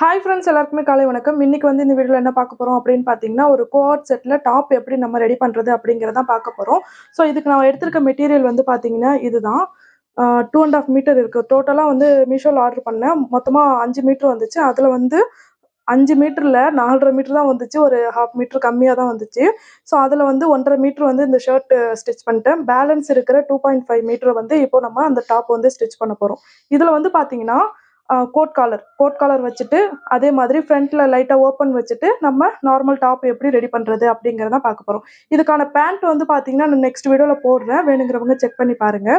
Hi friends, எல்லாருக்குமே காலை வணக்கம். இன்னைக்கு வந்து இந்த வீடியோவில் என்ன பார்க்க போகிறோம் அப்படின்னு பார்த்தீங்கன்னா, ஒரு கோஆர்ட் செட்டில் டாப் எப்படி நம்ம ரெடி பண்ணுறது அப்படிங்கிறதான் பார்க்க போகிறோம். ஸோ இதுக்கு நான் எடுத்திருக்க மெட்டீரியல் வந்து பார்த்தீங்கன்னா இதுதான். 2.5 மீட்டர் இருக்குது. டோட்டலாக வந்து மீஷோவில் ஆர்டர் பண்ணேன். மொத்தமாக 5 மீட்டர் வந்துச்சு. அதில் வந்து 5 மீட்டரில் 4.5 மீட்டர் தான் வந்துச்சு. ஒரு 1/2 மீட்டர் கம்மியாக தான் வந்துச்சு. ஸோ அதில் வந்து 1.5 மீட்டர் வந்து இந்த ஷர்ட் ஸ்டிச் பண்ணிட்டேன். பேலன்ஸ் இருக்கிற 2.5 மீட்டர் வந்து இப்போ நம்ம அந்த டாப் வந்து ஸ்டிச் பண்ண போகிறோம். இதில் வந்து பார்த்தீங்கன்னா கோட் காலர் வச்சுட்டு, அதே மாதிரி ஃப்ரண்ட்ல லைட்டா ஓப்பன் வச்சுட்டு, நம்ம நார்மல் டாப் எப்படி ரெடி பண்றது அப்படிங்கிறத பார்க்க போறோம். இதுக்கான பேண்ட் வந்து பார்த்தீங்கன்னா, நான் நெக்ஸ்ட் வீடியோல போடுறேன். வேணுங்கிறவங்க செக் பண்ணி பாருங்க.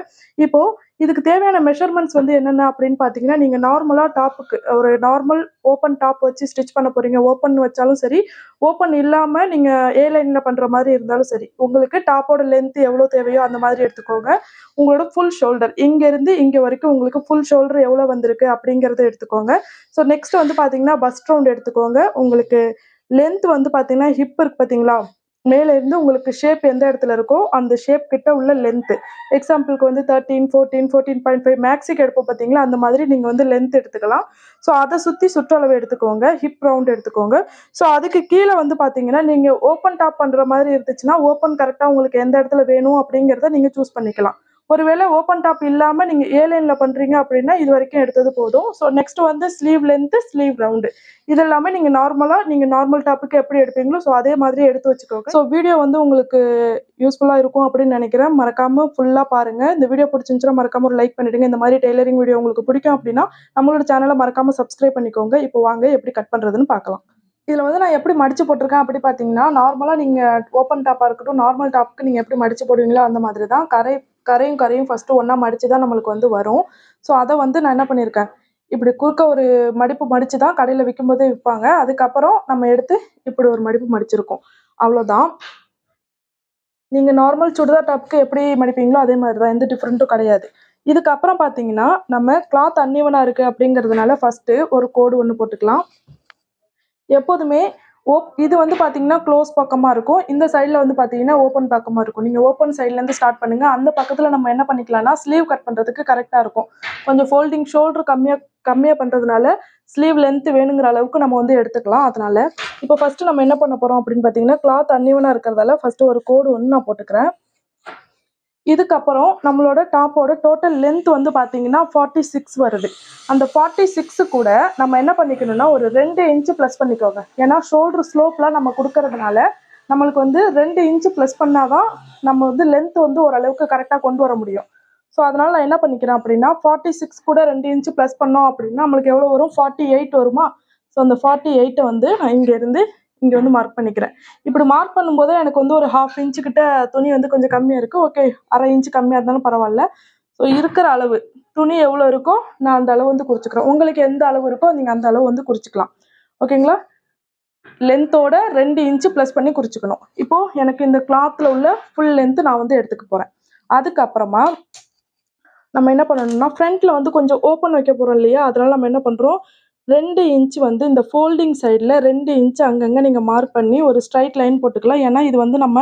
இப்போ இதுக்கு தேவையான மெஷர்மெண்ட்ஸ் வந்து என்னென்ன அப்படின்னு பார்த்தீங்கன்னா, நீங்க நார்மலா டாப்புக்கு ஒரு நார்மல் ஓப்பன் டாப் வச்சு ஸ்டிச் பண்ண போறீங்க. ஓப்பன் வச்சாலும் சரி, ஓப்பன் இல்லாம நீங்க ஏ லைன்ல பண்ற மாதிரி இருந்தாலும் சரி, உங்களுக்கு டாப்போட லென்த் எவ்வளோ தேவையோ அந்த மாதிரி எடுத்துக்கோங்க. உங்களோட ஃபுல் ஷோல்டர் இங்கேருந்து இங்கே வரைக்கும் உங்களுக்கு ஃபுல் ஷோல்டர் எவ்வளோ வந்திருக்கு அப்படிங்கிறத எடுத்துக்கோங்க. ஸோ நெக்ஸ்ட் வந்து பார்த்தீங்கன்னா பஸ்ட் ரவுண்ட் எடுத்துக்கோங்க. உங்களுக்கு லென்த் வந்து பார்த்தீங்கன்னா ஹிப் இருக்கு பார்த்தீங்களா, மேலே இருந்து உங்களுக்கு ஷேப் எந்த இடத்துல இருக்கோ அந்த ஷேப் கிட்ட உள்ள லென்த்து. எக்ஸாம்பிளுக்கு வந்து 13, 14, 14.5 மேக்ஸிக்கு எடுப்போம் பார்த்தீங்களா, அந்த மாதிரி நீங்கள் வந்து லென்த் எடுத்துக்கலாம். ஸோ அதை சுற்றி சுற்றளவு எடுத்துக்கோங்க. ஹிப் ரவுண்ட் எடுத்துக்கோங்க. ஸோ அதுக்கு கீழே வந்து பார்த்தீங்கன்னா நீங்கள் ஓப்பன் டாப் பண்ணுற மாதிரி இருந்துச்சுன்னா ஓப்பன் கரெக்டாக உங்களுக்கு எந்த இடத்துல வேணும் அப்படிங்கிறத நீங்கள் சூஸ் பண்ணிக்கலாம். ஒருவேளை ஓப்பன் டாப் இல்லாமல் நீங்கள் ஏ லைனில் பண்ணுறீங்க அப்படின்னா இது வரைக்கும் எடுத்தது போதும். ஸோ நெக்ஸ்ட் வந்து ஸ்லீவ் லென்த்து, ஸ்லீவ் ரவுண்டு, இது எல்லாமே நீங்கள் நார்மல் டாப்புக்கு எப்படி எடுப்பீங்களோ ஸோ அதே மாதிரி எடுத்து வச்சுக்கோங்க. ஸோ வீடியோ வந்து உங்களுக்கு யூஸ்ஃபுல்லாக இருக்கும் அப்படின்னு நினைக்கிறேன். மறக்காமல் ஃபுல்லாக பாருங்கள். இந்த வீடியோ பிடிச்சிருந்துச்சுன்னா மறக்காமல் ஒரு லைக் பண்ணிவிடுங்க. இந்த மாதிரி டெய்லரிங் வீடியோ உங்களுக்கு பிடிக்கும் அப்படின்னா நம்மளோட சேனலை மறக்காமல் சப்ஸ்கிரைப் பண்ணிக்கோங்க. இப்போ வாங்க எப்படி கட் பண்ணுறதுன்னு பார்க்கலாம். இதில் வந்து நான் எப்படி மடித்து போட்டிருக்கேன் அப்படி பார்த்தீங்கன்னா, நார்மலாக நீங்கள் ஓப்பன் டாப்பாக இருக்கட்டும், நார்மல் டாப்புக்கு நீங்கள் எப்படி மடித்து போடுவீங்களோ அந்த மாதிரி தான். கரையும் ஃபஸ்ட்டு ஒன்றா மடித்து தான் நம்மளுக்கு வந்து வரும். ஸோ அதை வந்து நான் என்ன பண்ணியிருக்கேன், இப்படி குறுக்க ஒரு மடிப்பு மடித்து தான் கடையில் விற்கும்போதே விற்பாங்க. அதுக்கப்புறம் நம்ம எடுத்து இப்படி ஒரு மடிப்பு மடிச்சிருக்கோம். அவ்வளோதான். நீங்கள் நார்மல் சுடிதார் டாப்புக்கு எப்படி மடிப்பீங்களோ அதே மாதிரி தான், எந்த டிஃப்ரெண்ட்டும் கிடையாது. இதுக்கப்புறம் பார்த்தீங்கன்னா, நம்ம கிளாத் அன்இவனாக இருக்குது அப்படிங்கிறதுனால ஃபஸ்ட்டு ஒரு கோடு ஒன்று போட்டுக்கலாம். எப்போதுமே இது வந்து பார்த்தீங்கன்னா க்ளோஸ் பக்கமாக இருக்கும். இந்த சைடில் வந்து பார்த்தீங்கன்னா ஓப்பன் பக்கமாக இருக்கும். நீங்கள் ஓப்பன் சைட்லேருந்து ஸ்டார்ட் பண்ணுங்கள். அந்த பக்கத்தில் நம்ம என்ன பண்ணிக்கலாம்னா ஸ்லீவ் கட் பண்ணுறதுக்கு கரெக்டாக இருக்கும். கொஞ்சம் ஃபோல்டிங் ஷோல்டர் கம்மியாக பண்ணுறதுனால ஸ்லீவ் லென்த் வேணுங்கிற அளவுக்கு நம்ம வந்து எடுத்துக்கலாம். அதனால் இப்போ ஃபஸ்ட்டு நம்ம என்ன பண்ண போகிறோம் அப்படின்னு பார்த்தீங்கன்னா, கிளாத் அன்இவனாக இருக்கிறதால ஃபஸ்ட்டு ஒரு கோடு ஒன்று நான் போட்டுக்கிறேன். இதுக்கப்புறம் நம்மளோட டாப்போட டோட்டல் லென்த் வந்து பார்த்தீங்கன்னா 46 வருது. அந்த 46 கூட நம்ம என்ன பண்ணிக்கணும்னா ஒரு 2 இன்ச்சு ப்ளஸ் பண்ணிக்கோங்க. ஏன்னா ஷோல்டர் ஸ்லோப்லாம் நம்ம கொடுக்கறதுனால நம்மளுக்கு வந்து 2 இன்ச்சு ப்ளஸ் பண்ணாதான் நம்ம வந்து லென்த் வந்து ஓரளவுக்கு கரெக்டாக கொண்டு வர முடியும். ஸோ அதனால் நான் என்ன பண்ணிக்கிறேன் அப்படின்னா 46 கூட 2 இன்ச்சு ப்ளஸ் பண்ணோம் அப்படின்னா நம்மளுக்கு எவ்வளோ வரும், 48 வருமா. ஸோ அந்த 48 வந்து நான் இங்கேருந்து இங்கே வந்து மார்க் பண்ணிக்கிறேன். இப்படி மார்க் பண்ணும்போது எனக்கு வந்து ஒரு 1/2 இன்ச்சு கிட்ட துணி வந்து கொஞ்சம் கம்மியாக இருக்குது. ஓகே, 1/2 இன்ச்சு கம்மியாக இருந்தாலும் பரவாயில்ல. ஸோ இருக்கிற அளவு துணி எவ்வளோ இருக்கோ நான் அந்த அளவு வந்து குறிச்சிக்கிறேன். உங்களுக்கு எந்த அளவு இருக்கோ நீங்கள் அந்த அளவு வந்து குறிச்சிக்கலாம். ஓகேங்களா. லென்த்தோட 2 இன்ச்சு ப்ளஸ் பண்ணி குறிச்சிக்கணும். இப்போது எனக்கு இந்த கிளாத்தில் உள்ள ஃபுல் லென்த்து நான் வந்து எடுத்துக்க போகிறேன். அதுக்கப்புறமா நம்ம என்ன பண்ணணும்னா ஃப்ரண்ட்டில் வந்து கொஞ்சம் ஓப்பன் வைக்க போகிறோம் இல்லையா, அதனால் நம்ம என்ன பண்ணுறோம், 2 இன்ச்சு வந்து இந்த ஃபோல்டிங் சைடில் 2 இன்ச்சு அங்கங்கே நீங்கள் மார்க் பண்ணி ஒரு ஸ்ட்ரைட் லைன் போட்டுக்கலாம். ஏன்னா இது வந்து நம்ம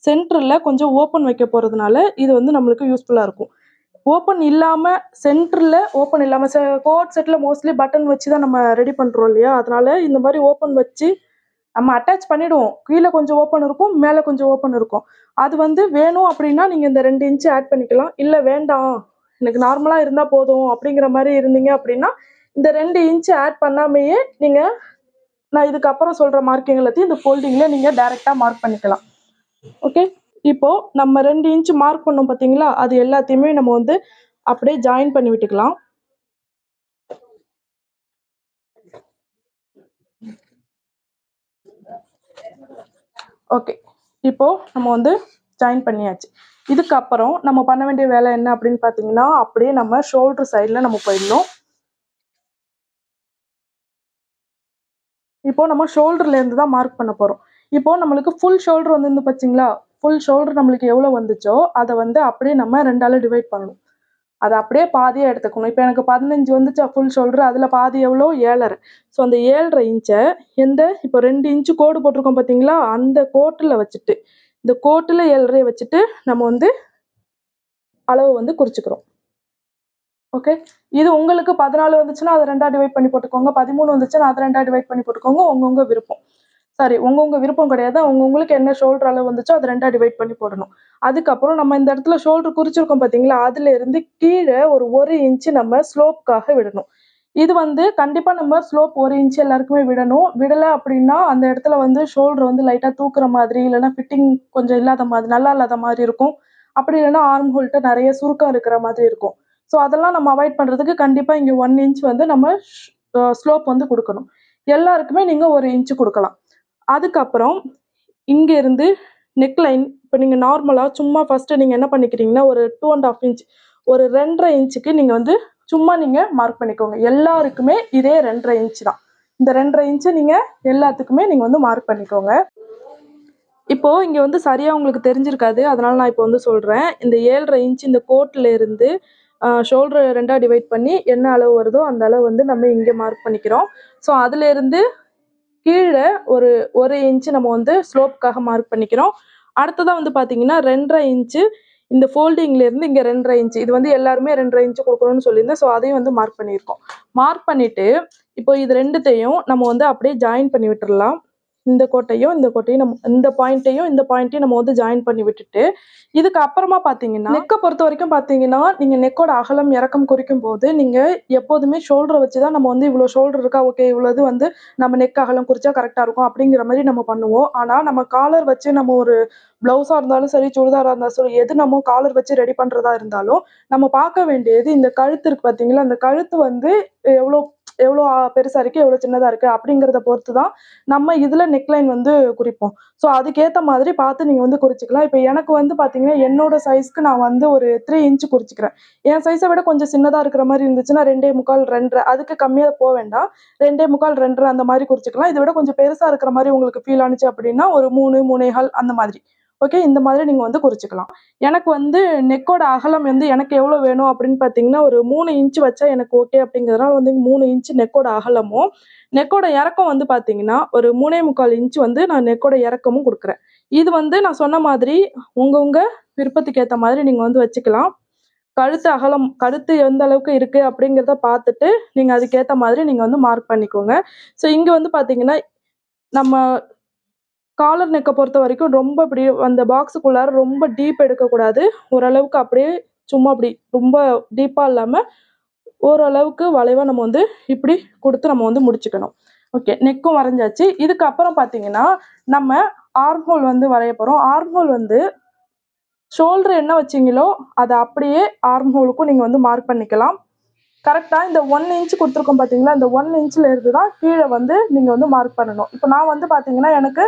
சென்டரில் கொஞ்சம் ஓப்பன் வைக்க போகிறதுனால இது வந்து நம்மளுக்கு யூஸ்ஃபுல்லாக இருக்கும். ஓப்பன் இல்லாமல் சென்டரில் ஓப்பன் இல்லாமல் கோட் செட்டில் மோஸ்ட்லி பட்டன் வச்சு தான் நம்ம ரெடி பண்ணுறோம் இல்லையா, அதனால் இந்த மாதிரி ஓப்பன் வச்சு நம்ம அட்டாச் பண்ணிவிடுவோம். கீழே கொஞ்சம் ஓப்பன் இருக்கும், மேலே கொஞ்சம் ஓப்பன் இருக்கும். அது வந்து வேணும் அப்படின்னா நீங்கள் இந்த 2 இன்ச்சு ஆட் பண்ணிக்கலாம். இல்லை வேண்டாம், எனக்கு நார்மலாக இருந்தால் போதும் அப்படிங்கிற மாதிரி இருந்தீங்க அப்படின்னா இந்த 2 இன்ச்சு ஆட் பண்ணாமையே நீங்கள் நான் இதுக்கப்புறம் சொல்கிற மார்க்கிங் எல்லாத்தையும் இந்த ஃபோல்டிங்கில் நீங்கள் டைரெக்டாக மார்க் பண்ணிக்கலாம். ஓகே, இப்போது நம்ம 2 இன்ச்சு மார்க் பண்ணோம் பார்த்தீங்களா, அது எல்லாத்தையுமே நம்ம வந்து அப்படியே ஜாயின் பண்ணி விட்டுக்கலாம். ஓகே, இப்போது நம்ம வந்து ஜாயின் பண்ணியாச்சு. இதுக்கப்புறம் நம்ம பண்ண வேண்டிய வேலை என்ன அப்படின்னு பார்த்தீங்கன்னா, அப்படியே நம்ம ஷோல்டர் சைடில் நம்ம போயிடணும். இப்போ நம்ம ஷோல்டர்லேருந்து தான் மார்க் பண்ண போகிறோம். இப்போ நம்மளுக்கு ஃபுல் ஷோல்டர் வந்து பார்த்தீங்களா, ஃபுல் ஷோல்டர் நம்மளுக்கு எவ்வளோ வந்துச்சோ அதை வந்து அப்படியே நம்ம 2ஆல் டிவைட் பண்ணணும். அதை அப்படியே பாதியாக எடுத்துக்கணும். இப்போ எனக்கு 15 வந்துச்சா ஃபுல் ஷோல்டர், அதில் பாதி எவ்வளோ, 7.5. ஸோ அந்த 7.5 இன்ச்சை இப்போ 2 இன்ச்சு கோடு போட்டிருக்கோம் பார்த்தீங்களா, அந்த கோட்டில் வச்சுட்டு இந்த கோட்டில் 7.5 வச்சுட்டு நம்ம வந்து அளவு வந்து குறிச்சிக்கிறோம். ஓகே. இது உங்களுக்கு 14 வந்துச்சுன்னா அதை 2ஆ டிவைட் பண்ணி போட்டுக்கோங்க. 13 வந்துச்சுன்னா அதை 2ஆ டிவைட் பண்ணி போட்டுக்கோங்க. உங்க விருப்பம். சாரி, உங்க விருப்பம் கிடையாது. உங்களுக்கு என்ன ஷோல்டர் அளவு வந்துச்சோ அதை 2ஆ டிவைட் பண்ணி போடணும். அதுக்கப்புறம் நம்ம இந்த இடத்துல ஷோல்டர் குறிச்சிருக்கோம் பார்த்தீங்களா, அதுல இருந்து கீழே ஒரு 1 இன்ச்சு நம்ம ஸ்லோப்காக விடணும். இது வந்து கண்டிப்பா நம்ம ஸ்லோப் 1 இன்ச் எல்லாருக்குமே விடணும். விடல அப்படின்னா அந்த இடத்துல வந்து ஷோல்டர் வந்து லைட்டா தூக்குற மாதிரி, இல்லைன்னா ஃபிட்டிங் கொஞ்சம் இல்லாத மாதிரி, நல்லா இல்லாத மாதிரி இருக்கும். அப்படி இல்லைன்னா ஆர்ம் ஹோல்ட்ட நிறைய சுருக்கம் இருக்கிற மாதிரி இருக்கும். ஸோ அதெல்லாம் நம்ம அவாய்ட் பண்றதுக்கு கண்டிப்பா இங்க 1 இன்ச் வந்து நம்ம ஸ்லோப் வந்து கொடுக்கணும். எல்லாருக்குமே நீங்க 1 இன்ச் கொடுக்கலாம். அதுக்கப்புறம் இங்க இருந்து நெக் லைன் இப்போ நீங்க நார்மலா சும்மா ஃபர்ஸ்ட் நீங்க என்ன பண்ணிக்கிறீங்கன்னா ஒரு 2.5 இன்ச், ஒரு 2.5 இன்ச்சுக்கு நீங்க வந்து சும்மா நீங்க மார்க் பண்ணிக்கோங்க. எல்லாருக்குமே இதே 2.5 இன்ச் தான். இந்த 2.5 இன்ச்சை நீங்க எல்லாத்துக்குமே நீங்க வந்து மார்க் பண்ணிக்கோங்க. இப்போ இங்க வந்து சரியா உங்களுக்கு தெரிஞ்சிருக்காது, அதனால நான் இப்போ வந்து சொல்றேன். இந்த 7.5 இன்ச் இந்த கோட்ல இருந்து ஷோல்டர் 2ஆ டிவைட் பண்ணி என்ன அளவு வருதோ அந்த அளவு வந்து நம்ம இங்க மார்க் பண்ணிக்கிறோம். ஸோ அதுல இருந்து கீழே ஒரு 1 இன்ச் நம்ம வந்து ஸ்லோப்காக மார்க் பண்ணிக்கிறோம். அடுத்ததா வந்து பார்த்தீங்கன்னா 2.5 இன்ச்சு இந்த ஃபோல்டிங்ல இருந்து இங்க 2.5 இன்ச். இது வந்து எல்லாருமே 2.5 இன்ச் கொடுக்கணும்னு சொல்லியிருந்தேன். ஸோ அதையும் வந்து மார்க் பண்ணியிருக்கோம். மார்க் பண்ணிட்டு இப்போ இது 2த்தையும் நம்ம வந்து அப்படியே ஜாயின் பண்ணி விட்டுறலாம். இந்த கோட்டையும் இந்த கோட்டையும் நம்ம இந்த பாயிண்ட்டையும் நம்ம வந்து ஜாயின் பண்ணி விட்டுட்டு, இதுக்கு அப்புறமா பார்த்தீங்கன்னா நெக்கை பொறுத்த வரைக்கும் பார்த்தீங்கன்னா, நீங்க நெக்கோட அகலம் இறக்கம் குறிக்கும் போது நீங்க எப்போதுமே ஷோல்டரை வச்சு தான் நம்ம வந்து இவ்வளோ ஷோல்டர் இருக்கா, ஓகே இவ்வளோ இது வந்து நம்ம நெக் அகலம் குறிச்சா கரெக்டாக இருக்கும் அப்படிங்கிற மாதிரி நம்ம பண்ணுவோம். ஆனால் நம்ம காலர் வச்சு நம்ம ஒரு ப்ளவுஸாக இருந்தாலும் சரி, சுடிதாராக இருந்தாலும் சரி, எது நம்ம காலர் வச்சு ரெடி பண்ணுறதா இருந்தாலும் நம்ம பார்க்க வேண்டியது இந்த கழுத்து இருக்கு பார்த்தீங்களா, அந்த கழுத்து வந்து எவ்வளோ எவ்வளோ பெருசாக இருக்குது, எவ்வளோ சின்னதாக இருக்குது அப்படிங்கிறத பொறுத்து தான் நம்ம இதில் நெக்லைன் வந்து குறிப்போம். ஸோ அதுக்கேற்ற மாதிரி பார்த்து நீங்கள் வந்து குறிச்சிக்கலாம். இப்போ எனக்கு வந்து பார்த்தீங்கன்னா என்னோட சைஸ்க்கு நான் வந்து ஒரு 3 இன்ச் குறிச்சிக்கிறேன். என் சைஸை விட கொஞ்சம் சின்னதாக இருக்கிற மாதிரி இருந்துச்சுன்னா 2.25 2.5 அதுக்கு கம்மியாக போக வேண்டாம். 2.25 2.5 அந்த மாதிரி குறிச்சிக்கலாம். இதை விட கொஞ்சம் பெருசாக இருக்கிற மாதிரி உங்களுக்கு ஃபீல் ஆனிச்சு அப்படின்னா ஒரு 3 3.25 அந்த மாதிரி. ஓகே, இந்த மாதிரி நீங்கள் வந்து குறிச்சிக்கலாம். எனக்கு வந்து நெக்கோட அகலம் வந்து எனக்கு எவ்வளோ வேணும் அப்படின்னு பார்த்தீங்கன்னா ஒரு 3 இன்ச் வச்சா எனக்கு ஓகே அப்படிங்கிறதுனால வந்து 3 இன்ச் நெக்கோட அகலமும், நெக்கோட இறக்கம் வந்து பார்த்தீங்கன்னா ஒரு 3.25 இன்ச் வந்து நான் நெக்கோட இறக்கமும் கொடுக்குறேன். இது வந்து நான் சொன்ன மாதிரி உங்க விருப்பத்துக்கு ஏற்ற மாதிரி நீங்கள் வந்து வச்சுக்கலாம். கழுத்து எந்த அளவுக்கு இருக்கு அப்படிங்கிறத பார்த்துட்டு நீங்க அதுக்கேற்ற மாதிரி நீங்க வந்து மார்க் பண்ணிக்கோங்க. ஸோ இங்க வந்து பார்த்தீங்கன்னா நம்ம காலர் நெக்கை பொறுத்த வரைக்கும் ரொம்ப இப்படி அந்த பாக்ஸுக்குள்ளார ரொம்ப டீப் எடுக்கக்கூடாது. ஓரளவுக்கு அப்படியே சும்மா அப்படி ரொம்ப டீப்பாக இல்லாமல் ஓரளவுக்கு வளைவாக நம்ம வந்து இப்படி கொடுத்து நம்ம வந்து முடிச்சுக்கணும். ஓகே, நெக்கும் வரைஞ்சாச்சு. இதுக்கப்புறம் பார்த்தீங்கன்னா நம்ம ஆர்ம் ஹோல் வந்து வரைய போகிறோம். ஆர்ம் ஹோல் வந்து ஷோல்டர் என்ன வச்சிங்களோ அதை அப்படியே ஆர்ம் ஹோலுக்கும் நீங்கள் வந்து மார்க் பண்ணிக்கலாம். கரெக்டாக இந்த 1 இன்ச் கொடுத்துருக்கோம் பார்த்தீங்களா, இந்த 1 இன்ச்சில் இருந்து தான் கீழே வந்து நீங்கள் வந்து மார்க் பண்ணணும். இப்போ நான் வந்து பார்த்தீங்கன்னா எனக்கு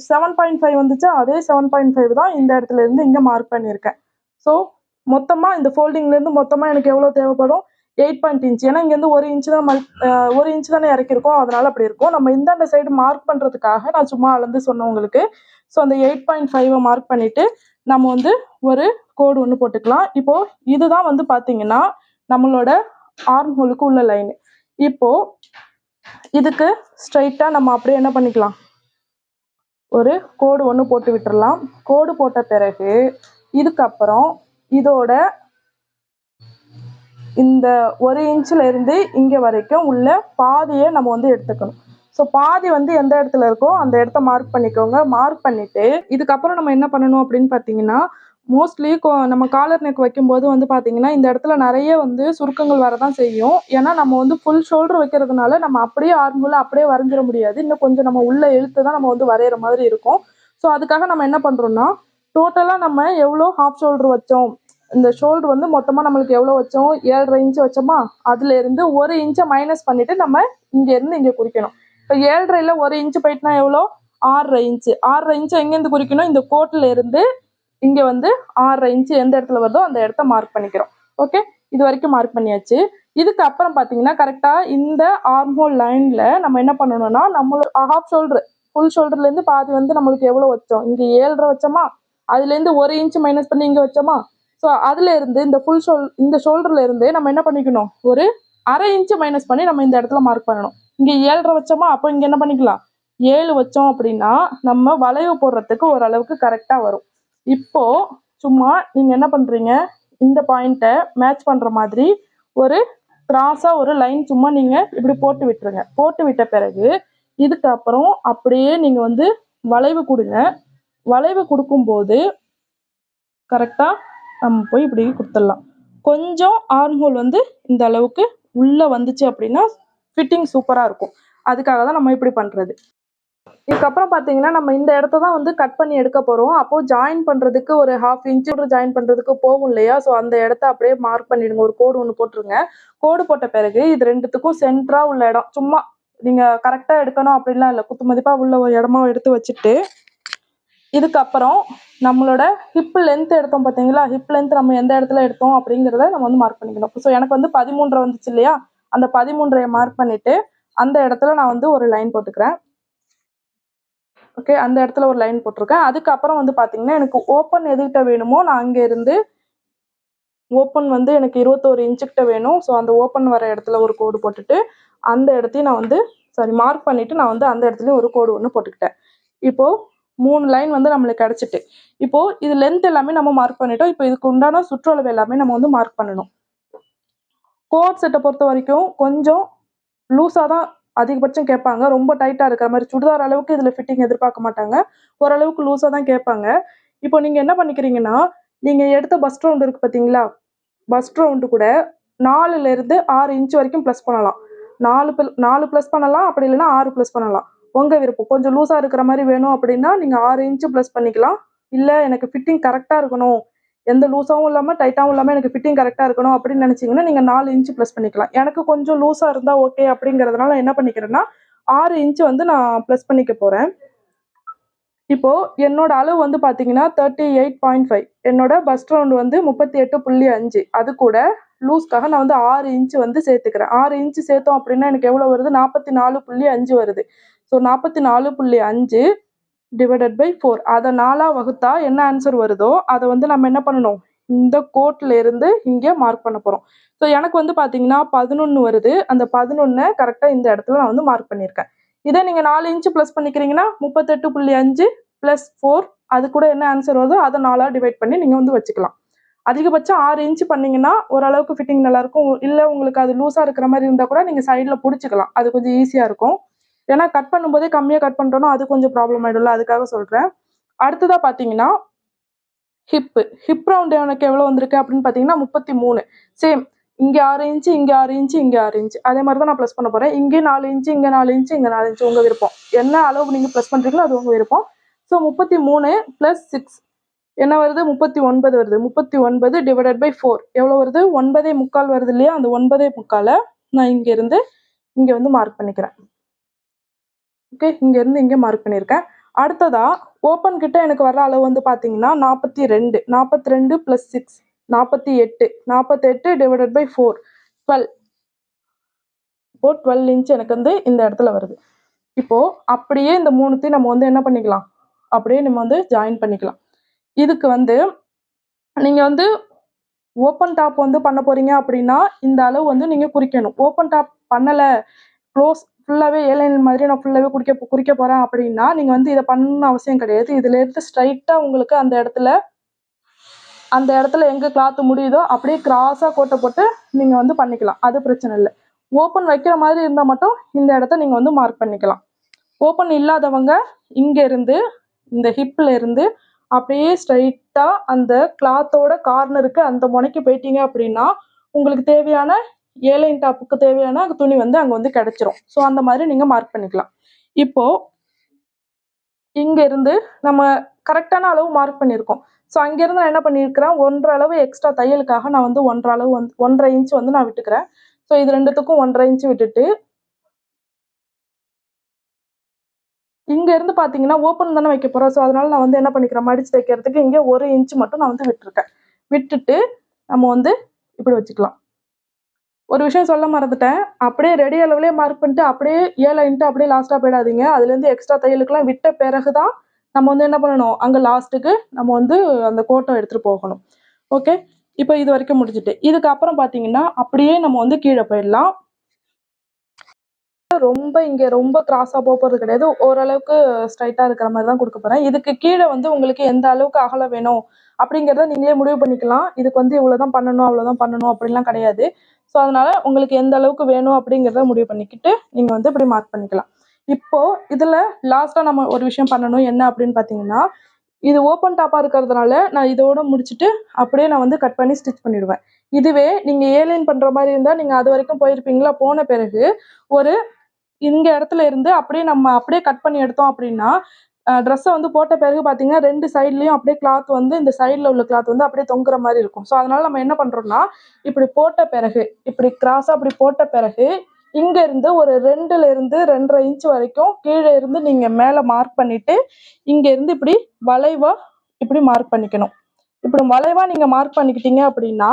7.5 வந்துச்சா, அதே 7.5 தான் இந்த இடத்துல இருந்து இங்கே மார்க் பண்ணியிருக்கேன். ஸோ மொத்தமாக இந்த ஃபோல்டிங்லேருந்து மொத்தமாக எனக்கு எவ்வளோ தேவைப்படும், 8 இன்ச். ஏன்னா இங்கேருந்து 1 இன்ச் தான் 1 இன்ச் தானே இறக்கிருக்கோம், அதனால அப்படி இருக்கும். நம்ம இந்தாண்ட சைடு மார்க் பண்ணுறதுக்காக நான் சும்மா அளந்து சொன்னேன் உங்களுக்கு. ஸோ அந்த 8.5 மார்க் பண்ணிவிட்டு நம்ம வந்து ஒரு கோடு ஒன்று போட்டுக்கலாம். இப்போது இதுதான் வந்து பார்த்தீங்கன்னா நம்மளோட ஆர்ம் ஹோலுக்கு உள்ள லைன். இப்போ இதுக்கு ஸ்ட்ரைட்டா நம்ம அப்படியே என்ன பண்ணிக்கலாம், ஒரு கோடு ஒன்று போட்டு விட்டுறலாம். கோடு போட்ட பிறகு இதுக்கப்புறம் இதோட இந்த 1 இன்ச்ல இருந்து இங்க வரைக்கும் உள்ள பாதியை நம்ம வந்து எடுத்துக்கணும். ஸோ பாதி வந்து எந்த இடத்துல இருக்கோ அந்த இடத்த மார்க் பண்ணிக்கோங்க. மார்க் பண்ணிட்டு இதுக்கப்புறம் நம்ம என்ன பண்ணணும் அப்படின்னு பார்த்தீங்கன்னா, மோஸ்ட்லி நம்ம காலர் நெக் வைக்கும்போது வந்து பார்த்தீங்கன்னா இந்த இடத்துல நிறைய வந்து சுருக்கங்கள் வரதான் செய்யும். ஏன்னா நம்ம வந்து ஃபுல் ஷோல்டர் வைக்கிறதுனால நம்ம அப்படியே ஆர்முல அப்படியே வரைஞ்சிட முடியாது. இன்னும் கொஞ்சம் நம்ம உள்ள இழுத்து தான் நம்ம வந்து வரைகிற மாதிரி இருக்கும். ஸோ அதுக்காக நம்ம என்ன பண்ணுறோம்னா, டோட்டலாக நம்ம எவ்வளோ ஹாஃப் ஷோல்டர் வச்சோம், இந்த ஷோல்டர் வந்து மொத்தமாக நம்மளுக்கு எவ்வளோ வச்சோம், 7.5 இன்ச் வச்சோமா, அதுலேருந்து 1 இன்ச்சை மைனஸ் பண்ணிவிட்டு நம்ம இங்கேருந்து இங்கே குறிக்கணும். இப்போ 7.5ல 1 இன்ச்சு போயிட்டுனா எவ்வளோ, 6.5 இன்ச்சு. 6.5 இன்ச்சை எங்கேருந்து குறிக்கணும், இந்த கோட்டில் இருந்து இங்கே வந்து 6.5 இன்ச்சு எந்த இடத்துல வருதோ அந்த இடத்த மார்க் பண்ணிக்கிறோம். ஓகே, இது வரைக்கும் மார்க் பண்ணியாச்சு. இதுக்கு அப்புறம் பார்த்தீங்கன்னா கரெக்டாக இந்த ஆர்ம் ஹோல் லைனில் நம்ம என்ன பண்ணணும்னா, நம்மளோட ஹாஃப் ஷோல்டர் ஃபுல் ஷோல்டர்லேருந்து பாதி வந்து நம்மளுக்கு எவ்வளோ வச்சோம், இங்கே 7.5 வச்சோமா, அதுலேருந்து 1 இன்ச்சு மைனஸ் பண்ணி இங்கே வச்சோமா. ஸோ அதுல இருந்து இந்த ஷோல்டர்ல இருந்து நம்ம என்ன பண்ணிக்கணும், ஒரு 1/2 இன்ச்சு மைனஸ் பண்ணி நம்ம இந்த இடத்துல மார்க் பண்ணணும். இங்கே 7.5 வச்சோமா, அப்போ இங்கே என்ன பண்ணிக்கலாம், 7 வச்சோம் அப்படின்னா நம்ம வளைவு போடுறதுக்கு ஓரளவுக்கு கரெக்டாக வரும். இப்போ சும்மா நீங்கள் என்ன பண்ணுறீங்க, இந்த பாயிண்ட்டை மேட்ச் பண்ணுற மாதிரி ஒரு கிராஸா ஒரு லைன் சும்மா நீங்க இப்படி போட்டு விட்டுருங்க. போட்டு விட்ட பிறகு இதுக்கப்புறம் அப்படியே நீங்க வந்து வளைவு கொடுங்க. வளைவு கொடுக்கும்போது கரெக்டா நம்ம போய் இப்படி கொடுத்துடலாம். கொஞ்சம் ஆர்ம்ஹோல் வந்து இந்த அளவுக்கு உள்ள வந்துச்சு அப்படின்னா ஃபிட்டிங் சூப்பரா இருக்கும். அதுக்காக தான் நம்ம இப்படி பண்றது. இதுக்கப்புறம் பார்த்தீங்கன்னா நம்ம இந்த இடத்த தான் வந்து கட் பண்ணி எடுக்க போறோம். அப்போ ஜாயின் பண்றதுக்கு ஒரு 1/2 இன்ச் ஜாயின் பண்றதுக்கு போகும் இல்லையா? ஸோ அந்த இடத்த அப்படியே மார்க் பண்ணிடுங்க. ஒரு கோடு ஒன்று போட்டுருங்க. கோடு போட்ட பிறகு இது ரெண்டுத்துக்கும் சென்டரா உள்ள இடம் சும்மா நீங்க கரெக்டா எடுக்கணும் அப்படின்லாம் இல்லை. குத்து மதிப்பா உள்ள ஒரு இடமா எடுத்து வச்சுட்டு இதுக்கப்புறம் நம்மளோட ஹிப் லென்த் எடுத்தோம் பார்த்தீங்களா? ஹிப் லென்த் நம்ம எந்த இடத்துல எடுத்தோம் அப்படிங்கிறத நம்ம வந்து மார்க் பண்ணிக்கணும். ஸோ எனக்கு வந்து 13 வந்துச்சு இல்லையா? அந்த 13 மார்க் பண்ணிட்டு அந்த இடத்துல நான் வந்து ஒரு லைன் போட்டுக்கிறேன். ஓகே, அந்த இடத்துல ஒரு லைன் போட்டிருக்கேன். அதுக்கப்புறம் வந்து பார்த்தீங்கன்னா எனக்கு ஓப்பன் எதுக்கிட்ட வேணுமோ நான் அங்கே இருந்து ஓப்பன் வந்து எனக்கு 21 இன்ச்சுக்கிட்ட வேணும். ஸோ அந்த ஓப்பன் வர இடத்துல ஒரு கோடு போட்டுட்டு அந்த இடத்தையும் நான் வந்து மார்க் பண்ணிட்டு நான் வந்து அந்த இடத்துலையும் ஒரு கோடு ஒன்று போட்டுக்கிட்டேன். இப்போ 3 லைன் வந்து நம்மளுக்கு கிடைச்சிட்டு இப்போ இது லென்த் எல்லாமே நம்ம மார்க் பண்ணிட்டோம். இப்போ இதுக்கு உண்டான சுற்றளவு எல்லாமே நம்ம வந்து மார்க் பண்ணணும். கோட் செட்டை பொறுத்த வரைக்கும் கொஞ்சம் லூஸாக தான் அதிகபட்சம் கேட்பாங்க. ரொம்ப டைட்டாக இருக்கிற மாதிரி சுடிதார் அளவுக்கு இதில் ஃபிட்டிங் எதிர்பார்க்க மாட்டாங்க. ஓரளவுக்கு லூஸாக தான் கேட்பாங்க. இப்போ நீங்கள் என்ன பண்ணிக்கிறீங்கன்னா நீங்கள் எடுத்த பஸ்ட் ரவுண்ட் இருக்குது பார்த்தீங்களா? பஸ்ட் ரவுண்டு கூட 4லேருந்து 6 இன்ச் வரைக்கும் ப்ளஸ் பண்ணலாம். 4 ப்ளஸ் பண்ணலாம். அப்படி இல்லைன்னா 6 ப்ளஸ் பண்ணலாம். உங்கள் விருப்பம். கொஞ்சம் லூஸாக இருக்கிற மாதிரி வேணும் அப்படின்னா நீங்கள் 6 இன்ச்சு ப்ளஸ் பண்ணிக்கலாம். இல்லை எனக்கு ஃபிட்டிங் கரெக்டாக இருக்கணும், எந்த லூஸாகவும் இல்லாமல் டைட்டாகவும் இல்லாமல் எனக்கு ஃபிட்டிங் கரெக்டாக இருக்கணும் அப்படின்னு நினச்சிங்கன்னா நீங்கள் 4 இன்ச்சு ப்ளஸ் பண்ணிக்கலாம். எனக்கு கொஞ்சம் லூஸாக இருந்தால் ஓகே அப்படிங்கிறதுனால என்ன பண்ணிக்கிறேன்னா 6 இன்ச்சு வந்து நான் ப்ளஸ் பண்ணிக்க போகிறேன். இப்போ என்னோட அளவு வந்து பார்த்தீங்கன்னா 38.5. என்னோட பஸ்ட் ரவுண்ட் வந்து 38.5. அது கூட லூஸ்க்காக நான் வந்து 6 இன்ச்சு வந்து சேர்த்துக்கிறேன். 6 இன்ச்சு சேர்த்தோம் அப்படின்னா எனக்கு எவ்வளோ வருது? 44.5 வருது. ஸோ 44.5 டிவைடட் பை 4 அதை 4ஆ வகுத்தா என்ன ஆன்சர் வருதோ அதை வந்து நம்ம என்ன பண்ணணும்? இந்த கோட்ல இருந்து இங்கே மார்க் பண்ண போகிறோம். ஸோ எனக்கு வந்து பார்த்தீங்கன்னா 11 வருது. அந்த 11 கரெக்டாக இந்த இடத்துல நான் வந்து மார்க் பண்ணியிருக்கேன். இதே நீங்கள் 4 இன்ச்சு ப்ளஸ் பண்ணிக்கிறீங்கன்னா 38.5 ப்ளஸ் 4 அது கூட என்ன ஆன்சர் வருதோ அதை 4ஆ டிவைட் பண்ணி நீங்கள் வந்து வச்சுக்கலாம். அதிகபட்சம் 6 இன்ச்சு பண்ணீங்கன்னா ஓரளவுக்கு ஃபிட்டிங் நல்லாயிருக்கும். இல்லை உங்களுக்கு அது லூஸாக இருக்கிற மாதிரி இருந்தால் கூட நீங்கள் சைடில் பிடிச்சிக்கலாம். அது கொஞ்சம் ஈஸியாக இருக்கும். ஏன்னா கட் பண்ணும்போதே கம்மியாக கட் பண்ணுறோன்னா அது கொஞ்சம் ப்ராப்ளம் ஆகிடும்ல, அதுக்காக சொல்கிறேன். அடுத்ததாக பார்த்தீங்கன்னா ஹிப் ரவுண்டு எனக்கு எவ்வளோ வந்திருக்கு அப்படின்னு பார்த்தீங்கன்னா 33. சேம் இங்கே 6 இன்ச்சு, இங்கே 6 இன்ச்சு, இங்கே 6 இன்ச்சு. அதே மாதிரி தான் நான் ப்ளஸ் பண்ண போகிறேன். இங்கே 4 இன்ச்சு, இங்கே 4 இன்ச்சு, இங்கே 4 இன்ச்சு. உங்கள் விருப்பம். என்ன அளவு நீங்கள் ப்ளஸ் பண்ணுறீங்களோ அது உங்கள் விருப்பம். ஸோ 33 + 6 என்ன வருது? 39 வருது. 39 டிவைடட் பை 4 எவ்வளோ வருது? 9.25 வருது இல்லையா? அந்த 9.25 நான் இங்கேருந்து இங்கே வந்து மார்க் பண்ணிக்கிறேன். ஓகே, இங்கேருந்து இங்கே மார்க் பண்ணியிருக்கேன். அடுத்ததா ஓப்பன் கிட்ட எனக்கு வர அளவு வந்து பார்த்தீங்கன்னா 42. 42 + 6 48. 48 டிவைடட் பை 4 12. இப்போ 12 இன்ச் எனக்கு வந்து இந்த இடத்துல வருது. இப்போ அப்படியே இந்த மூணுத்தையும் நம்ம வந்து என்ன பண்ணிக்கலாம்? அப்படியே நம்ம வந்து ஜாயின் பண்ணிக்கலாம். இதுக்கு வந்து நீங்கள் வந்து ஓப்பன் டாப் வந்து பண்ண போறீங்க அப்படின்னா இந்த அளவு வந்து நீங்கள் குறிக்கணும். ஓப்பன் டாப் பண்ணலை, க்ளோஸ் ஃபுல்லாகவே ஏலைன் மாதிரி நான் ஃபுல்லாகவே குறிக்க போகிறேன் அப்படின்னா நீங்கள் வந்து இதை பண்ணணும்னு அவசியம் கிடையாது. இதுலேருந்து ஸ்ட்ரைட்டாக உங்களுக்கு அந்த இடத்துல எங்கே கிளாத்து முடியுதோ அப்படியே கிராஸாக கோட்டை போட்டு நீங்கள் வந்து பண்ணிக்கலாம். அது பிரச்சனை இல்லை. ஓப்பன் வைக்கிற மாதிரி இருந்தால் மட்டும் இந்த இடத்த நீங்கள் வந்து மார்க் பண்ணிக்கலாம். ஓப்பன் இல்லாதவங்க இங்கேருந்து இந்த ஹிப்பில் இருந்து அப்படியே ஸ்ட்ரைட்டாக அந்த கிளாத்தோட கார்னருக்கு அந்த முனைக்கு போயிட்டீங்க அப்படின்னா உங்களுக்கு தேவையான ஏலைன் டாப்புக்கு தேவையான துணி வந்து அங்கே வந்து கிடைச்சிரும். ஸோ அந்த மாதிரி நீங்கள் மார்க் பண்ணிக்கலாம். இப்போ இங்கேருந்து நம்ம கரெக்டான அளவு மார்க் பண்ணியிருக்கோம். ஸோ அங்கேருந்து நான் என்ன பண்ணியிருக்கிறேன்? 1.5 அளவு எக்ஸ்ட்ரா தையலுக்காக நான் வந்து 1.5 அளவு வந்து 1.5 இன்ச் வந்து நான் விட்டுக்கிறேன். ஸோ இது ரெண்டுத்துக்கும் 1.5 இன்ச் விட்டுட்டு இங்கேருந்து பார்த்தீங்கன்னா ஓப்பன் தானே வைக்க போகிறோம். ஸோ அதனால நான் வந்து என்ன பண்ணிக்கிறேன்? மடித்து தைக்கிறதுக்கு இங்கே 1 இன்ச் மட்டும் நான் வந்து விட்டுருக்கேன். விட்டுட்டு நம்ம வந்து இப்படி வச்சுக்கலாம். ஒரு விஷயம் சொல்ல மறந்துட்டேன். அப்படியே ரெடி அளவுலேயே மார்க் பண்ணிட்டு அப்படியே 7 இன்ட்டு அப்படியே லாஸ்ட்டாக போயிடாதீங்க. அதுலேருந்து எக்ஸ்ட்ரா தையலுக்குலாம் விட்ட பிறகு தான் நம்ம வந்து என்ன பண்ணணும்? அங்கே லாஸ்ட்டுக்கு நம்ம வந்து அந்த கோட்டை எடுத்துகிட்டு போகணும். ஓகே, இப்போ இது வரைக்கும் முடிச்சுட்டு இதுக்கப்புறம் பார்த்தீங்கன்னா அப்படியே நம்ம வந்து கீழே போயிடலாம். ரொம்ப இங்கே ரொம்ப கிராஸாக போகிறது கிடையாது, ஓரளவுக்கு ஸ்ட்ரைட்டாக இருக்கிற மாதிரி தான் கொடுக்க போகிறேன். இதுக்கு கீழே வந்து உங்களுக்கு எந்த அளவுக்கு அகலம் வேணும் அப்படிங்கிறத நீங்களே முடிவு பண்ணிக்கலாம். இதுக்கு வந்து இவ்வளோதான் பண்ணணும் அவ்வளோதான் பண்ணணும் அப்படிலாம் கிடையாது. ஸோ அதனால உங்களுக்கு எந்த அளவுக்கு வேணும் அப்படிங்கிறத முடிவு பண்ணிக்கிட்டு நீங்கள் வந்து இப்படி மார்க் பண்ணிக்கலாம். இப்போ இதில் லாஸ்ட்டாக நம்ம ஒரு விஷயம் பண்ணணும், என்ன அப்படின்னு பார்த்தீங்கன்னா, இது ஓப்பன் டாப்பாக இருக்கிறதுனால நான் இதோட முடிச்சுட்டு அப்படியே நான் வந்து கட் பண்ணி ஸ்டிச் பண்ணிடுவேன். இதுவே நீங்கள் ஏலைன் பண்ணுற மாதிரி இருந்தால் நீங்கள் அது வரைக்கும் போயிருப்பீங்களா, போன பிறகு ஒரு இங்க இடத்துல இருந்து அப்படியே நம்ம அப்படியே கட் பண்ணி எடுத்தோம் அப்படின்னா ட்ரெஸ்ஸை வந்து போட்ட பிறகு பார்த்தீங்கன்னா 2 சைட்லேயும் அப்படியே கிளாத் வந்து இந்த சைடில் உள்ள கிளாத் வந்து அப்படியே தொங்குற மாதிரி இருக்கும். ஸோ அதனால நம்ம என்ன பண்ணுறோம்னா, இப்படி போட்ட பிறகு இப்படி கிராஸாக அப்படி போட்ட பிறகு இங்க இருந்து ஒரு 2ல இருந்து 2.5 இன்ச் வரைக்கும் கீழே இருந்து நீங்கள் மேலே மார்க் பண்ணிட்டு இங்க இருந்து இப்படி வளைவா இப்படி மார்க் பண்ணிக்கணும். இப்படி வளைவா நீங்கள் மார்க் பண்ணிக்கிட்டீங்க அப்படின்னா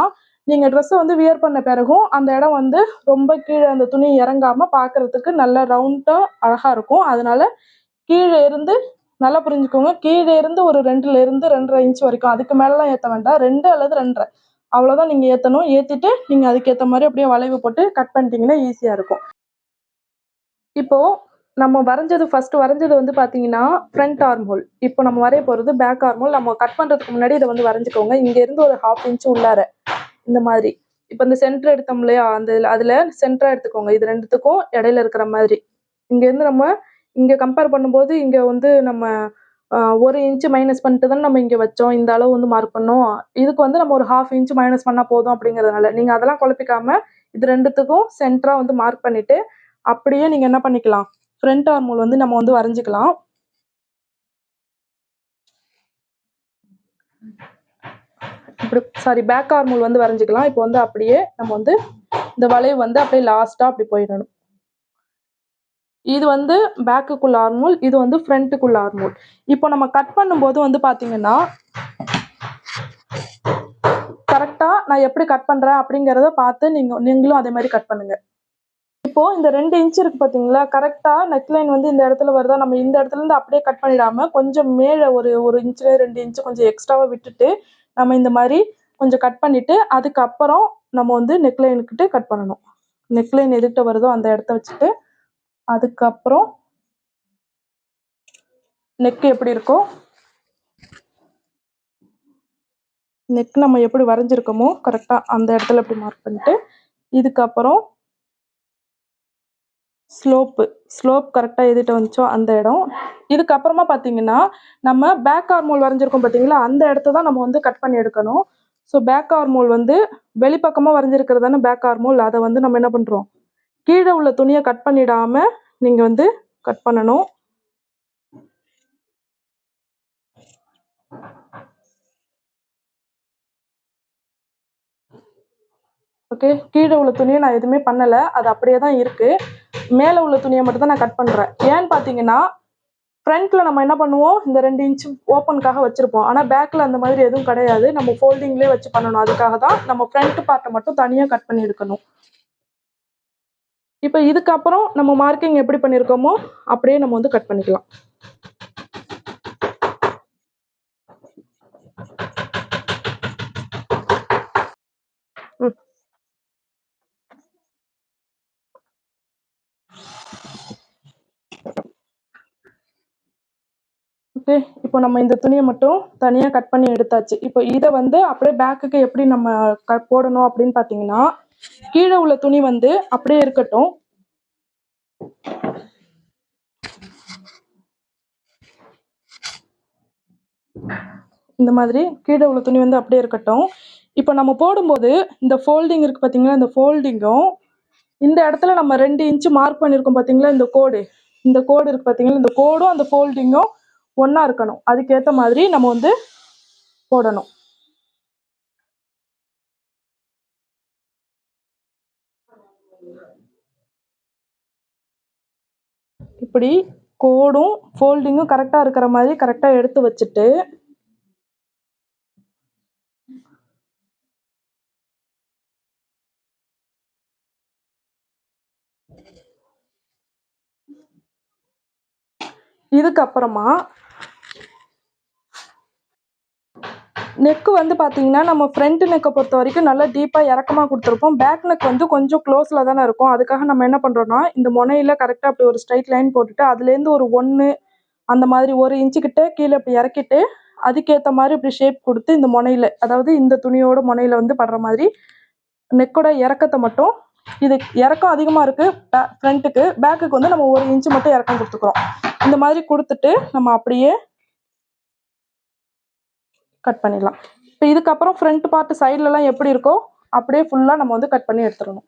நீங்கள் ட்ரெஸ்ஸை வந்து வியர் பண்ண பிறகும் அந்த இடம் வந்து ரொம்ப கீழே அந்த துணி இறங்காமல் பார்க்கறதுக்கு நல்லா ரவுண்டாக அழகாக இருக்கும். அதனால கீழே இருந்து நல்லா புரிஞ்சுக்கோங்க, கீழே இருந்து ஒரு 2ல இருந்து 2.5 இன்ச் வரைக்கும், அதுக்கு மேலலாம் ஏற்ற வேண்டாம், 2 அல்லது 2.5 அவ்வளோதான் நீங்கள் ஏற்றணும். ஏற்றிட்டு நீங்கள் அதுக்கேற்ற மாதிரி அப்படியே வளைவு போட்டு கட் பண்ணிட்டீங்கன்னா ஈஸியாக இருக்கும். இப்போ நம்ம ஃபர்ஸ்ட் வரைஞ்சது வந்து பார்த்தீங்கன்னா ஃப்ரண்ட் ஆர்ம் ஹோல். இப்போ நம்ம வரைய போகிறது பேக் ஆர்ம் ஹோல். நம்ம கட் பண்ணுறதுக்கு முன்னாடி இதை வந்து வரைஞ்சிக்கோங்க. இங்கேருந்து ஒரு 1/2 இன்ச் உள்ளார இந்த மாதிரி. இப்போ இந்த சென்டர் எடுத்தோம் இல்லையா, அதில் சென்டராக எடுத்துக்கோங்க. இது ரெண்டுத்துக்கும் இடையில இருக்கிற மாதிரி. இங்கேருந்து நம்ம இங்கே கம்பேர் பண்ணும்போது இங்கே வந்து நம்ம 1 இன்ச்சு மைனஸ் பண்ணிட்டு தான் நம்ம இங்கே வச்சோம். இந்த அளவு வந்து மார்க் பண்ணோம். இதுக்கு வந்து நம்ம ஒரு 1/2 இன்ச் மைனஸ் பண்ணால் போதும் அப்படிங்கிறதுனால நீங்கள் அதெல்லாம் குழப்பிக்காம இது ரெண்டுத்துக்கும் சென்டராக வந்து மார்க் பண்ணிட்டு அப்படியே நீங்கள் என்ன பண்ணிக்கலாம், ஃப்ரண்ட் ஆர்ம் ஹோல் வந்து நம்ம வந்து வரைஞ்சிக்கலாம். இப்படி பேக் ஆர்ம் ஹோல் வந்து வரைஞ்சிக்கலாம். இப்போ வந்து அப்படியே நம்ம வந்து இந்த வளைவு வந்து அப்படியே லாஸ்ட்டாக அப்படி போயிடணும். இது வந்து பேக்குக்குள்ள ஆர்ம் ஹோல், இது வந்து ஃப்ரண்ட்டுக்குள்ள ஆர்ம் ஹோல். இப்போ நம்ம கட் பண்ணும்போது வந்து பார்த்தீங்கன்னா கரெக்டாக நான் எப்படி கட் பண்ணுறேன் அப்படிங்கிறத பார்த்து நீங்களும் அதே மாதிரி கட் பண்ணுங்க. இப்போ இந்த 2 இன்ச் இருக்கு பார்த்தீங்களா, கரெக்டாக நெக்லைன் வந்து இந்த இடத்துல வருதா, நம்ம இந்த இடத்துல இருந்து அப்படியே கட் பண்ணிடாம கொஞ்சம் மேலே ஒரு இன்ச்சு 2 இன்ச்சு கொஞ்சம் எக்ஸ்ட்ராவாக விட்டுட்டு நம்ம இந்த மாதிரி கொஞ்சம் கட் பண்ணிட்டு அதுக்கப்புறம் நம்ம வந்து நெக்லைனுக்கிட்ட கட் பண்ணணும். நெக்லைன் எதுக்கிட்ட வருதோ அந்த இடத்த வச்சுட்டு அதுக்கப்புறம் நெக் எப்படி இருக்கோ, நெக் நம்ம எப்படி வரைஞ்சிருக்கோமோ கரெக்டாக அந்த இடத்துல இப்படி மார்க் பண்ணிட்டு இதுக்கப்புறம் ஸ்லோப் கரெக்டாக எதுகிட்ட வந்துச்சோ அந்த இடம். இதுக்கப்புறமா பார்த்தீங்கன்னா நம்ம பேக் ஆர்ம் ஹோல் வரைஞ்சிருக்கோம் பார்த்தீங்களா, அந்த இடத்த தான் நம்ம வந்து கட் பண்ணி எடுக்கணும். ஸோ பேக் ஆர்ம் ஹோல் வந்து வெளிப்பக்கமாக வரைஞ்சிருக்கிறது தானே பேக் ஆர்ம் ஹோல், அதை வந்து நம்ம என்ன பண்ணுறோம், கீழே உள்ள துணியை கட் பண்ணிடாமல் நீங்கள் வந்து கட் பண்ணணும். ஓகே, கீழே உள்ள துணியை நான் எதுவுமே பண்ணலை, அது அப்படியே தான் இருக்குது. மேலே உள்ள துணியை மட்டும் தான் நான் கட் பண்ணுறேன். ஏன்னு பார்த்தீங்கன்னா ஃப்ரண்ட்டில் நம்ம என்ன பண்ணுவோம், இந்த 2 இன்ச்சு ஓப்பனுக்காக வச்சுருப்போம். ஆனால் பேக்கில் அந்த மாதிரி எதுவும் கிடையாது, நம்ம ஃபோல்டிங்லேயே வச்சு பண்ணணும். அதுக்காக தான் நம்ம ஃப்ரண்ட் பார்ட்டை மட்டும் தனியாக கட் பண்ணி எடுக்கணும். இப்போ இதுக்கப்புறம் நம்ம மார்க்கிங் எப்படி பண்ணியிருக்கோமோ அப்படியே நம்ம வந்து கட் பண்ணிக்கலாம். ஓகே, இப்போ நம்ம இந்த துணியை மட்டும் தனியாக கட் பண்ணி எடுத்தாச்சு. இப்போ இதை வந்து அப்படியே பேக்குக்கு எப்படி நம்ம போடணும் அப்படின்னு பார்த்தீங்கன்னா, கீழே உள்ள துணி வந்து அப்படியே இருக்கட்டும். இந்த மாதிரி கீழே உள்ள துணி வந்து அப்படியே இருக்கட்டும். இப்போ நம்ம போடும்போது இந்த ஃபோல்டிங் இருக்குது பார்த்தீங்களா, இந்த ஃபோல்டிங்கும் இந்த இடத்துல நம்ம 2 இன்ச்சு மார்க் பண்ணியிருக்கோம் பார்த்தீங்களா, இந்த கோடு இருக்குது பார்த்தீங்களா, இந்த கோடும் அந்த ஃபோல்டிங்கும் ஒன்றா இருக்கணும். அதுக்கேற்ற மாதிரி நம்ம வந்து போடணும். இப்படி கோடும் ஃபோல்டிங்கும் கரெக்டாக இருக்கிற மாதிரி கரெக்டாக எடுத்து வச்சுட்டு இதுக்கப்புறமா நெக்கு வந்து பார்த்தீங்கன்னா நம்ம ஃப்ரண்ட் நெக்கை பொறுத்த வரைக்கும் நல்லா டீப்பாக இறக்கமாக கொடுத்துருப்போம். பேக் நெக் வந்து கொஞ்சம் க்ளோஸில் தானே இருக்கும். அதுக்காக நம்ம என்ன பண்ணுறோம்னா இந்த முனையில் கரெக்டாக அப்படி ஒரு ஸ்ட்ரைட் லைன் போட்டுட்டு அதுலேருந்து ஒரு 1 அந்த மாதிரி 1 இன்ச்சு கிட்ட கீழே இப்படி இறக்கிட்டு அதுக்கேற்ற மாதிரி இப்படி ஷேப் கொடுத்து இந்த முனையில், அதாவது இந்த துணியோட முனையில் வந்து படுற மாதிரி நெக்கோட இறக்கத்தை மட்டும், இது இறக்கம் அதிகமாக இருக்குது ஃப்ரண்ட்டுக்கு, பேக்குக்கு வந்து நம்ம 1 இன்ச்சு மட்டும் இறக்கம் கொடுத்துக்கிறோம். இந்த மாதிரி கொடுத்துட்டு நம்ம அப்படியே கட் பண்ணிடலாம். இப்போ இதுக்கப்புறம் ஃப்ரண்ட் பார்ட் சைட்லலாம் எப்படி இருக்கோ அப்படியே ஃபுல்லாக நம்ம வந்து கட் பண்ணி எடுத்துடணும்.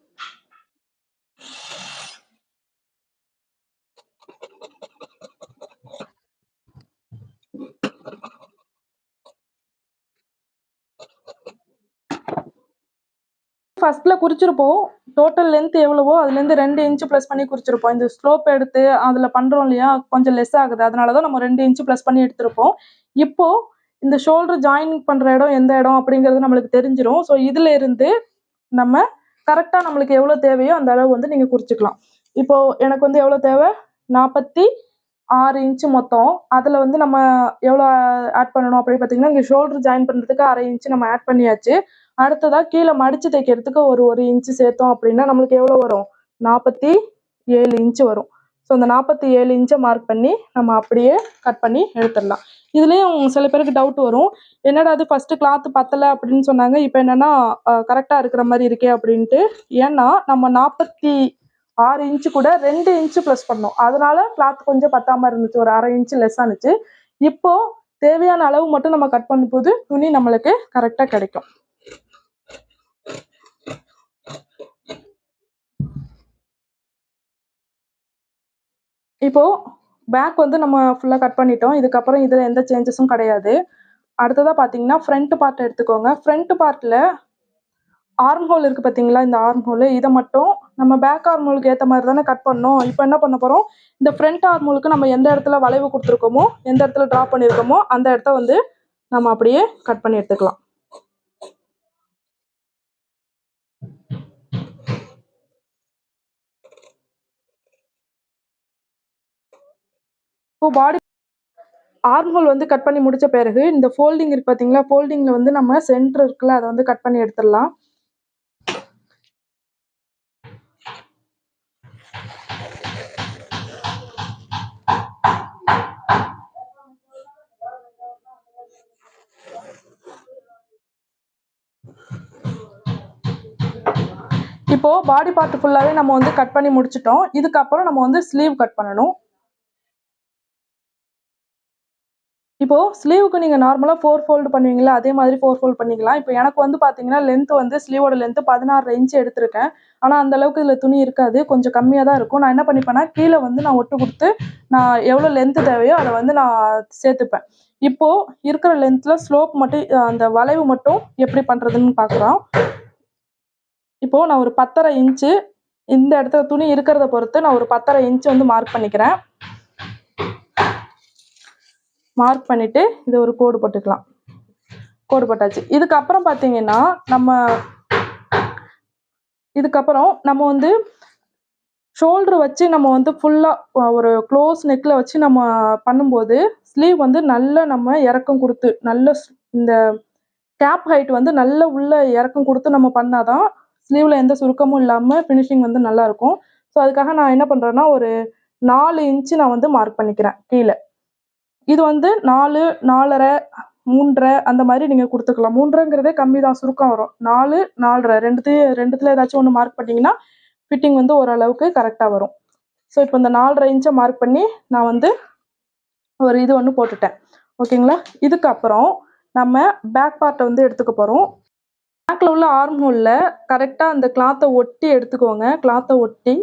ஃபர்ஸ்ட்ல குறிச்சிருப்போம். டோட்டல் லென்த் எவ்வளவோ அதுலேருந்து 2 இன்ச்சு ப்ளஸ் பண்ணி குறிச்சிருப்போம். இந்த ஸ்லோப் எடுத்து அதில் பண்ணுறோம் இல்லையா, கொஞ்சம் லெஸ் ஆகுது. அதனால தான் நம்ம 2 இன்ச்சு ப்ளஸ் பண்ணி எடுத்திருப்போம். இப்போ இந்த ஷோல்டர் ஜாயின் பண்ணுற இடம் எந்த இடம் அப்படிங்கிறது நம்மளுக்கு தெரிஞ்சிடும். ஸோ இதில் இருந்து நம்ம கரெக்டாக நம்மளுக்கு எவ்வளோ தேவையோ அந்த அளவு வந்து நீங்கள் குறிச்சிக்கலாம். இப்போ எனக்கு வந்து எவ்வளோ தேவை, 46 இன்ச்சு மொத்தம். அதில் வந்து நம்ம எவ்வளோ ஆட் பண்ணணும் அப்படின்னு பார்த்தீங்கன்னா, இங்கே ஷோல்டர் ஜாயின் பண்ணுறதுக்கு 1/2 இன்ச்சு நம்ம ஆட் பண்ணியாச்சு. அடுத்ததாக கீழே மடித்து தைக்கிறதுக்கு ஒரு இன்ச்சு சேர்த்தோம் அப்படின்னா நம்மளுக்கு எவ்வளோ வரும், 47 இன்ச்சு வரும். ஸோ அந்த 47 இன்ச்சை மார்க் பண்ணி நம்ம அப்படியே கட் பண்ணி எடுத்துடலாம். இதுலேயும் சில பேருக்கு டவுட் வரும், என்னடா அது ஃபஸ்ட்டு கிளாத்து பத்தலை அப்படின்னு சொன்னாங்க, இப்போ என்னென்னா கரெக்டாக இருக்கிற மாதிரி இருக்கே அப்படின்ட்டு. ஏன்னா நம்ம 46 இன்ச்சு கூட 2 இன்ச்சு ப்ளஸ் பண்ணோம். அதனால கிளாத் கொஞ்சம் பத்தாமல் இருந்துச்சு, ஒரு 1/2 இன்ச்சு லெஸ் ஆனிச்சு. இப்போ தேவையான அளவு மட்டும் நம்ம கட் பண்ணும்போது துணி நம்மளுக்கு கரெக்டாக கிடைக்கும். இப்போ பேக் வந்து நம்ம ஃபுல்லாக கட் பண்ணிட்டோம். இதுக்கப்புறம் இதில் எந்த சேஞ்சஸும் கிடையாது. அடுத்ததாக பார்த்தீங்கன்னா ஃப்ரண்ட் பார்ட் எடுத்துக்கோங்க. ஃப்ரண்ட் பார்ட்டில் ஆர்ம் ஹோல் இருக்குது பார்த்தீங்களா, இந்த ஆர்ம் ஹோலு இதை மட்டும் நம்ம பேக் ஆர்ம் ஹோலுக்கு ஏற்ற மாதிரி தானே கட் பண்ணோம். இப்போ என்ன பண்ண போகிறோம், இந்த ஃப்ரண்ட் ஆர்ம் ஹோலுக்கு நம்ம எந்த இடத்துல வளைவு கொடுத்துருக்கோமோ, எந்த இடத்துல ட்ரா பண்ணியிருக்கோமோ அந்த இடத்த வந்து நம்ம அப்படியே கட் பண்ணி எடுத்துக்கலாம். இப்போ பாடி ஆர்ம் ஹோல் வந்து கட் பண்ணி முடிச்ச பிறகு இந்த ஃபோல்டிங் இருக்கு பார்த்தீங்களா, ஃபோல்டிங்கில் வந்து நம்ம சென்டர் இருக்குல்ல அதை வந்து கட் பண்ணி எடுத்துடலாம். இப்போ பாடி பார்ட் ஃபுல்லாகவே நம்ம வந்து கட் பண்ணி முடிச்சிட்டோம். இதுக்கப்புறம் நம்ம வந்து ஸ்லீவ் கட் பண்ணணும். இப்போ ஸ்லீவுக்கு நீங்கள் நார்மலாக 4 ஃபோல்டு பண்ணுவீங்களா, அதே மாதிரி 4 ஃபோல்டு பண்ணிக்கலாம். இப்போ எனக்கு வந்து பார்த்தீங்கன்னா லென்த் வந்து ஸ்லீவோட லென்த்து 16 இன்ச்சு எடுத்திருக்கேன். ஆனால் அந்த அளவுக்கு இதில் துணி இருக்காது, கொஞ்சம் கம்மியாக தான் இருக்கும். நான் என்ன பண்ணிப்பேன்னா கீழே வந்து நான் ஒட்டு கொடுத்து நான் எவ்வளோ லென்த்து தேவையோ அதை வந்து நான் சேர்த்துப்பேன். இப்போது இருக்கிற லென்த்தில் ஸ்லோப் மட்டும், அந்த வளைவு மட்டும் எப்படி பண்ணுறதுன்னு பார்க்குறோம். இப்போது நான் ஒரு 10.5 இன்ச்சு இந்த இடத்துல துணி இருக்கிறத பொறுத்து நான் ஒரு 10.5 இன்ச்சு வந்து மார்க் பண்ணிக்கிறேன். மார்க் பண்ணிவிட்டு இதை ஒரு கோடு போட்டுக்கலாம். கோடு போட்டாச்சு. இதுக்கப்புறம் பார்த்தீங்கன்னா நம்ம வந்து ஷோல்டர் வச்சு நம்ம வந்து ஃபுல்லாக ஒரு க்ளோஸ் நெக்கில் வச்சு நம்ம பண்ணும்போது ஸ்லீவ் வந்து நல்ல நம்ம இறக்கம் கொடுத்து நல்ல இந்த கேப் ஹைட் வந்து நல்ல உள்ள இறக்கம் கொடுத்து நம்ம பண்ணாதான் ஸ்லீவில் எந்த சுருக்கமும் இல்லாமல் ஃபினிஷிங் வந்து நல்லாயிருக்கும். ஸோ அதுக்காக நான் என்ன பண்ணுறேன்னா ஒரு 4 இன்ச்சு நான் வந்து மார்க் பண்ணிக்கிறேன் கீழே. இது வந்து 4, 4.5, 3.5 அந்த மாதிரி நீங்கள் கொடுத்துக்கலாம். 3.5ங்கிறதே கம்மி தான், சுருக்கம் வரும். 4, 4.5 ரெண்டுத்துல ஏதாச்சும் ஒன்று மார்க் பண்ணிங்கன்னா ஃபிட்டிங் வந்து ஓரளவுக்கு கரெக்டாக வரும். ஸோ இப்போ இந்த 4.5 இன்ச்சை மார்க் பண்ணி நான் வந்து ஒரு இது ஒன்று போட்டுட்டேன். ஓகேங்களா. இதுக்கப்புறம் நம்ம பேக் பார்ட்டை வந்து எடுத்துக்க போகிறோம். பேக்கில் உள்ள ஆர்ம் ஹோலில் கரெக்டாக அந்த கிளாத்தை ஒட்டி எடுத்துக்கோங்க. கிளாத்தை ஒட்டி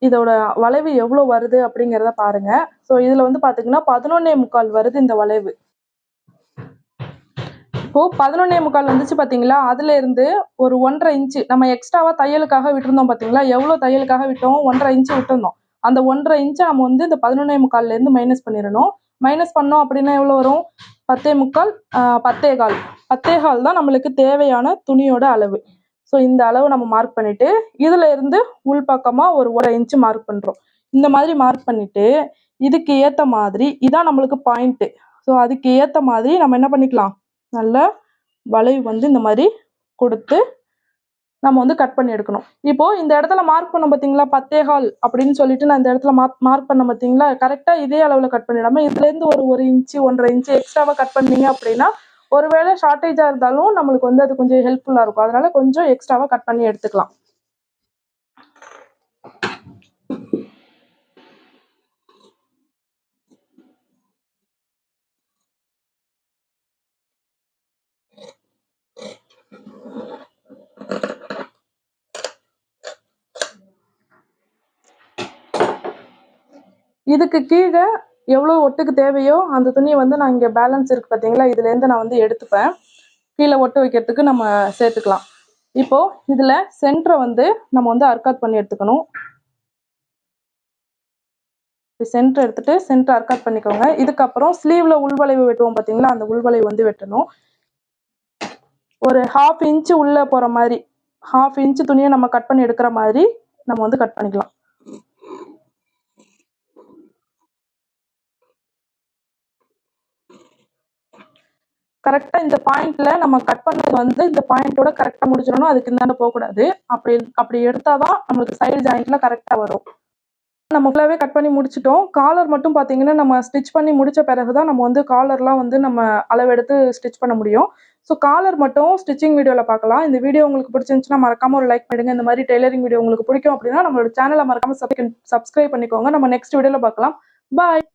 இதோட வளைவு எவ்வளோ வருது அப்படிங்கிறத பாருங்கள். ஸோ இதில் வந்து பார்த்தீங்கன்னா 11.25 வருது இந்த வளைவு. இப்போது 11.25 வந்துச்சு பார்த்தீங்களா, அதில் இருந்து ஒரு 1.5 இன்ச்சு நம்ம எக்ஸ்ட்ராவாக தையலுக்காக விட்டுருந்தோம் பார்த்தீங்களா, எவ்வளோ தையலுக்காக விட்டோம், 1.5 இன்ச்சு விட்டுருந்தோம். அந்த 1.5 இன்ச்சை நம்ம வந்து இந்த 11.25லேருந்து மைனஸ் பண்ணிடணும். மைனஸ் பண்ணோம் அப்படின்னா எவ்வளோ வரும், 10.25, 10.25. 10.25 தான் நம்மளுக்கு தேவையான துணியோட அளவு. ஸோ இந்த அளவு நம்ம மார்க் பண்ணிவிட்டு இதில் இருந்து உள்பக்கமாக ஒரு 1 இன்ச்சு மார்க் பண்ணுறோம். இந்த மாதிரி மார்க் பண்ணிவிட்டு இதுக்கு ஏற்ற மாதிரி இதான் நம்மளுக்கு பாயிண்ட்டு. ஸோ அதுக்கு ஏற்ற மாதிரி நம்ம என்ன பண்ணிக்கலாம், நல்லா வளைவு வந்து இந்த மாதிரி கொடுத்து நம்ம வந்து கட் பண்ணி எடுக்கணும். இப்போ இந்த இடத்துல மார்க் பண்ண பார்த்தீங்களா 10.25 அப்படின்னு சொல்லிட்டு நான் இந்த இடத்துல மார்க் பண்ண பார்த்தீங்களா, கரெக்டா இதே அளவுல கட் பண்ணிடாம இதுல இருந்து ஒரு இன்ச்சு 1.5 இன்ச்சு எக்ஸ்ட்ராவா கட் பண்ணீங்க அப்படின்னா ஒருவேளை ஷார்ட்டேஜா இருந்தாலும் நம்மளுக்கு வந்து அது கொஞ்சம் ஹெல்ப்ஃபுல்லா இருக்கும். அதனால கொஞ்சம் எக்ஸ்ட்ராவா கட் பண்ணி எடுத்துக்கலாம். இதுக்கு கீழே எவ்வளோ ஒட்டுக்கு தேவையோ அந்த துணியை வந்து நான் இங்கே பேலன்ஸ் இருக்கு பார்த்தீங்களா, இதுலேருந்து நான் வந்து எடுத்துப்பேன். கீழே ஒட்டு வைக்கிறதுக்கு நம்ம சேர்த்துக்கலாம். இப்போ இதில் சென்டரை வந்து நம்ம வந்து அர்க்காட் பண்ணி எடுத்துக்கணும். சென்டர் எடுத்துட்டு சென்டர் அர்க்காட் பண்ணிக்கோங்க. இதுக்கப்புறம் ஸ்லீவ்ல உள்வளைவு வெட்டுவோம் பார்த்தீங்களா, அந்த உள்வளைவு வந்து வெட்டணும். ஒரு 1/2 இன்ச்சு உள்ள போகிற மாதிரி 1/2 இன்ச்சு துணியை நம்ம கட் பண்ணி எடுக்கிற மாதிரி நம்ம வந்து கட் பண்ணிக்கலாம். கரெக்டா இந்த பாயிண்ட்ல நம்ம கட் பண்ணது வந்து இந்த பாயிண்டோட கரெக்டா முடிச்சிடணும். அதுக்கு இந்தாண்ட போகக்கூடாது. அப்படி எடுத்தாதான் நம்மளுக்கு சைடு ஜாயிண்ட்ல கரெக்டா வரும். நம்ம ஃபுல்லாவே கட் பண்ணி முடிச்சிட்டோம். காலர் மட்டும் பார்த்தீங்கன்னா நம்ம ஸ்டிச் பண்ணி முடிச்ச பிறகுதான் நம்ம வந்து காலர்லாம் வந்து நம்ம அளவெடுத்து ஸ்டிச் பண்ண முடியும். ஸோ காலர் மட்டும் ஸ்டிச்சிங் வீடியோல பார்க்கலாம். இந்த வீடியோ உங்களுக்கு பிடிச்சிருந்துச்சுன்னா மறக்காம ஒரு லைக் பண்ணிடுங்க. இந்த மாதிரி டெய்லரிங் வீடியோ உங்களுக்கு பிடிக்கும் அப்படின்னா நம்மளோட சேனலை மறக்காம சப்ஸ்கிரைப் பண்ணிக்கோங்க. நம்ம நெக்ஸ்ட் வீடியோல பார்க்கலாம். பாய்.